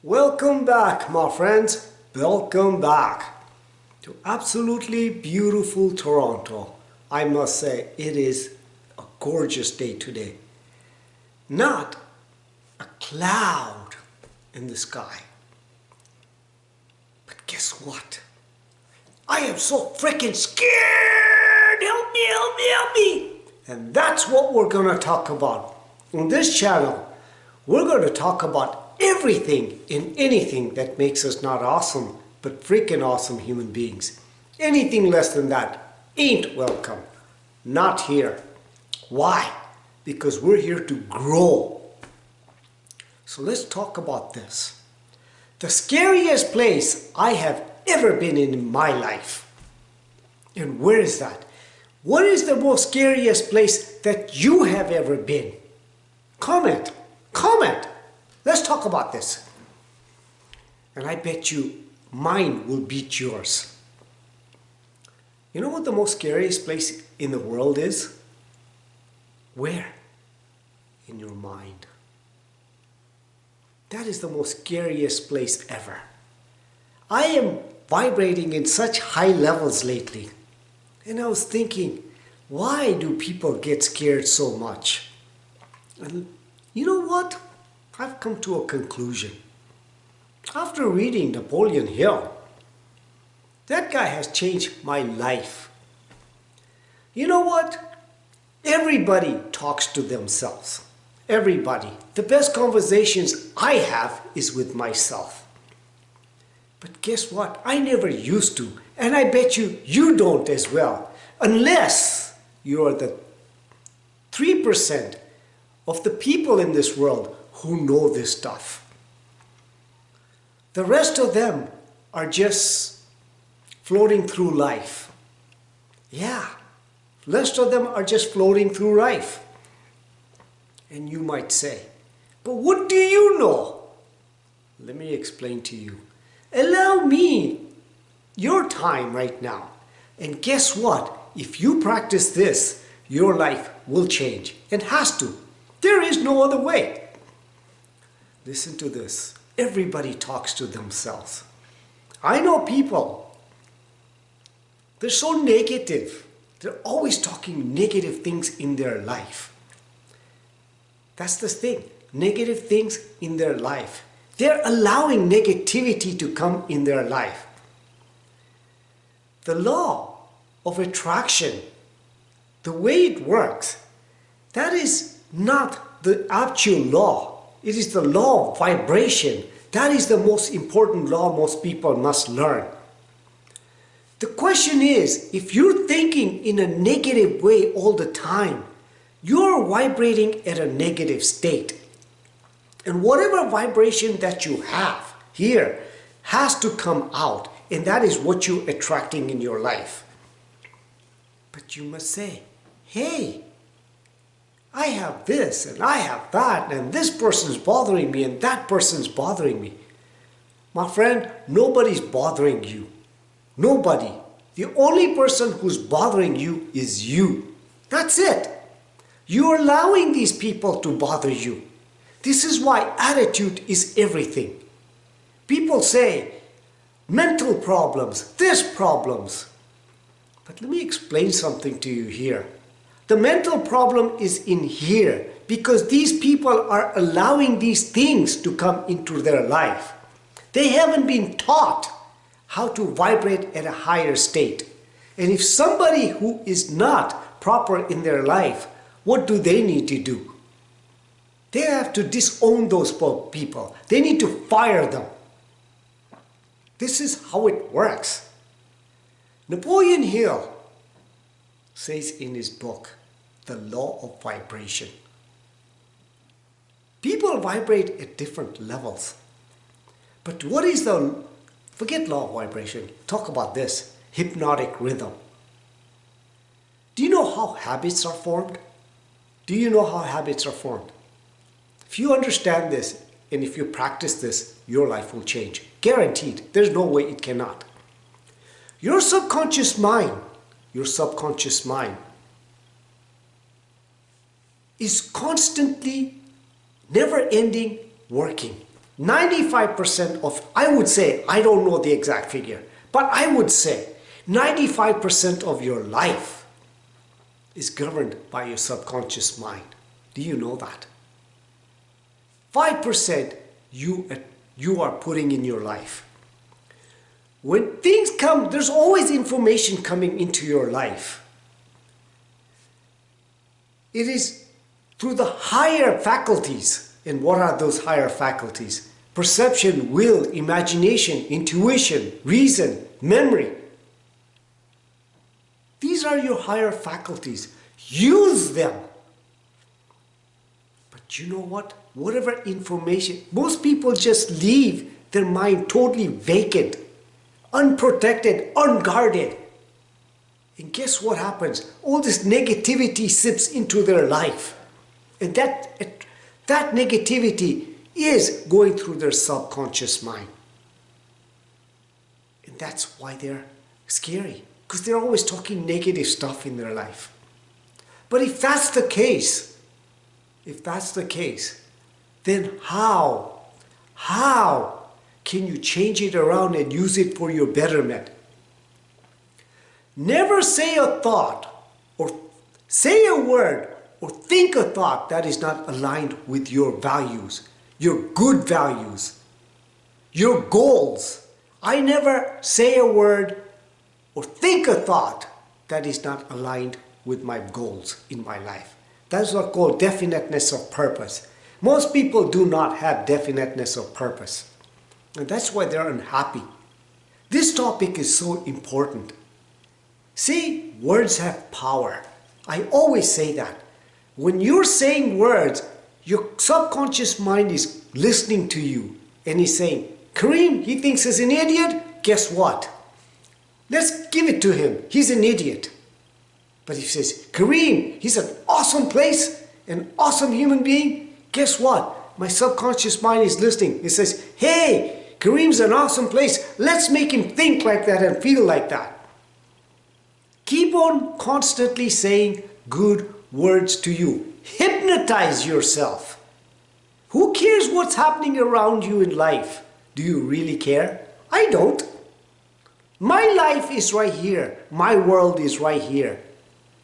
Welcome back, my friends. Welcome back to absolutely beautiful Toronto. I must say, it is a gorgeous day today. Not a cloud in the sky. But guess what? I am so freaking scared! Help me, help me, help me! And that's what we're going to talk about. On this channel, we're going to talk about everything and anything that makes us not awesome, but freaking awesome human beings. Anything less than that ain't welcome. Not here. Why? Because we're here to grow. So let's talk about this. The scariest place I have ever been in my life. And where is that? What is the most scariest place that you have ever been? Comment. Comment. Let's talk about this. And I bet you mine will beat yours. You know what the most scariest place in the world is? Where? In your mind. That is the most scariest place ever. I am vibrating in such high levels lately. And I was thinking, why do people get scared so much? And you know what? I've come to a conclusion. After reading Napoleon Hill, that guy has changed my life. You know what? Everybody talks to themselves. Everybody. The best conversations I have is with myself. But guess what? I never used to. And I bet you don't as well. Unless you're the 3% of the people in this world who know this stuff. The rest of them are just floating through life. Yeah, the rest of them are just floating through life. And you might say, but what do you know? Let me explain to you. Allow me your time right now. And guess what? If you practice this, your life will change. It has to. There is no other way. Listen to this. Everybody talks to themselves. I know people, they're so negative. They're always talking negative things in their life. That's the thing. Negative things in their life. They're allowing negativity to come in their life. The law of attraction, the way it works, that is not the actual law. It is the law of vibration. That is the most important law most people must learn. The question is, if you're thinking in a negative way all the time, you're vibrating at a negative state. And whatever vibration that you have here has to come out. And that is what you're attracting in your life. But you must say, hey, I have this and I have that and this person's bothering me and that person's bothering me. My friend, nobody's bothering you. Nobody. The only person who's bothering you is you. That's it. You're allowing these people to bother you. This is why attitude is everything. People say, mental problems, this problems. But let me explain something to you here. The mental problem is in here because these people are allowing these things to come into their life. They haven't been taught how to vibrate at a higher state. And if somebody who is not proper in their life, what do they need to do? They have to disown those people. They need to fire them. This is how it works. Napoleon Hill says in his book, The Law of Vibration. People vibrate at different levels. But what is forget law of vibration, talk about this, hypnotic rhythm. Do you know how habits are formed? Do you know how habits are formed? If you understand this and if you practice this, your life will change. Guaranteed. There's no way it cannot. Your subconscious mind is constantly, never ending working. 95% of, I would say, I don't know the exact figure, but I would say 95% of your life is governed by your subconscious mind. Do you know that? 5% you are putting in your life. When things come, there's always information coming into your life. It is through the higher faculties. And what are those higher faculties? Perception, will, imagination, intuition, reason, memory. These are your higher faculties. Use them. But you know what? Whatever information, most people just leave their mind totally vacant, unprotected, unguarded. And guess what happens? All this negativity sips into their life. And that negativity is going through their subconscious mind. And that's why they're scary. Because they're always talking negative stuff in their life. But if that's the case, then how can you change it around and use it for your betterment? Never say a thought or say a word or think a thought that is not aligned with your values, your good values, your goals. I never say a word or think a thought that is not aligned with my goals in my life. That's what's called definiteness of purpose. Most people do not have definiteness of purpose. And that's why they're unhappy. This topic is so important. See, words have power. I always say that. When you're saying words, your subconscious mind is listening to you and he's saying, Kareem, he thinks he's an idiot. Guess what? Let's give it to him. He's an idiot. But if he says, Kareem, he's an awesome place, an awesome human being. Guess what? My subconscious mind is listening. It says, hey, Kareem's an awesome place. Let's make him think like that and feel like that. Keep on constantly saying good words to you. Hypnotize yourself. Who cares what's happening around you in life? Do you really care? I don't. My life is right here. My world is right here.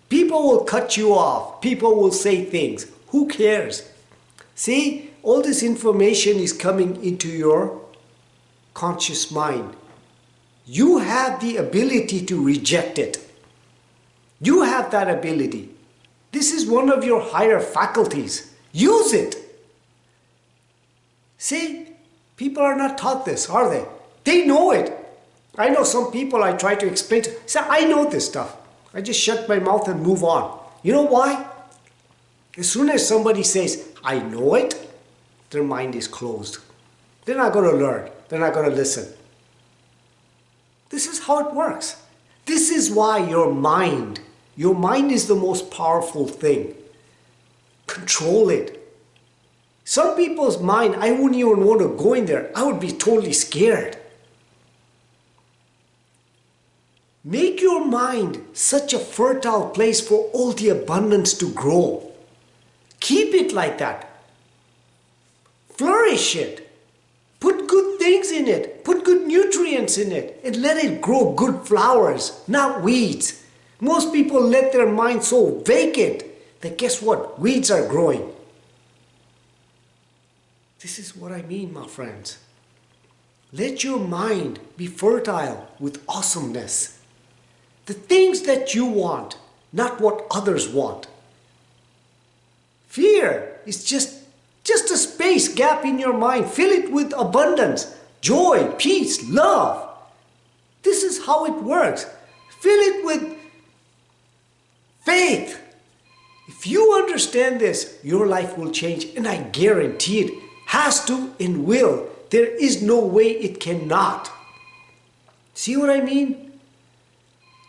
People will cut you off. People will say things. Who cares? See, all this information is coming into your conscious mind. You have the ability to reject it. You have that ability. This is one of your higher faculties. Use it. See, people are not taught this, are they? They know it. I know some people I try to explain to. Say, I know this stuff. I just shut my mouth and move on. You know why? As soon as somebody says, I know it, their mind is closed. They're not going to learn. They're not going to listen. This is how it works. This is why your mind is the most powerful thing. Control it. Some people's mind, I wouldn't even want to go in there. I would be totally scared. Make your mind such a fertile place for all the abundance to grow. Keep it like that. Flourish it. Put good things in it. Put good nutrients in it. And let it grow good flowers, not weeds. Most people let their mind so vacant that guess what? Weeds are growing. This is what I mean, my friends. Let your mind be fertile with awesomeness. The things that you want, not what others want. Fear is just a space gap in your mind. Fill it with abundance, joy, peace, love. This is how it works. Fill it with faith. If you understand this, your life will change, and I guarantee it has to and will. There is no way it cannot. See what I mean?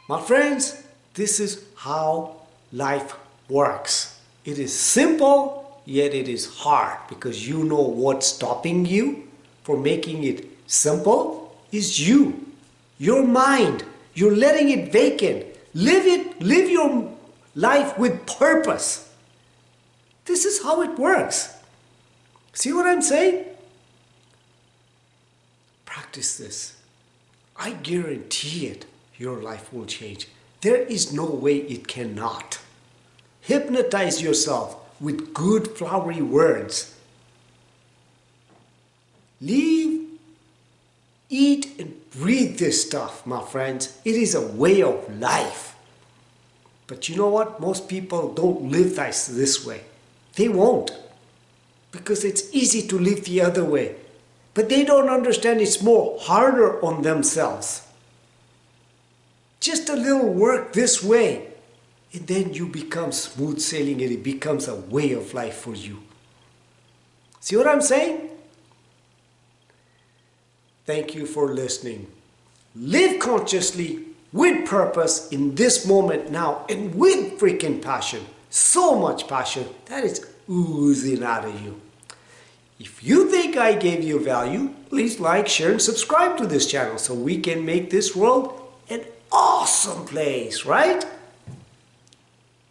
My friends, this is how life works. It is simple, yet it is hard, because you know what's stopping you for making it simple is you. Your mind. You're letting it vacant. Live your life with purpose. This is how it works. See what I'm saying? practice this. I guarantee it, your life will change. There is no way it cannot. Hypnotize yourself with good flowery words. Live, eat and breathe this stuff, my friends. It is a way of life. But you know what? Most people don't live this way. They won't. Because it's easy to live the other way. But they don't understand it's more harder on themselves. Just a little work this way. And then you become smooth sailing and it becomes a way of life for you. See what I'm saying? Thank you for listening. Live consciously, with purpose in this moment now, and with freaking passion. So much passion that is oozing out of you. If you think I gave you value, please like, share, and subscribe to this channel so we can make this world an awesome place, right?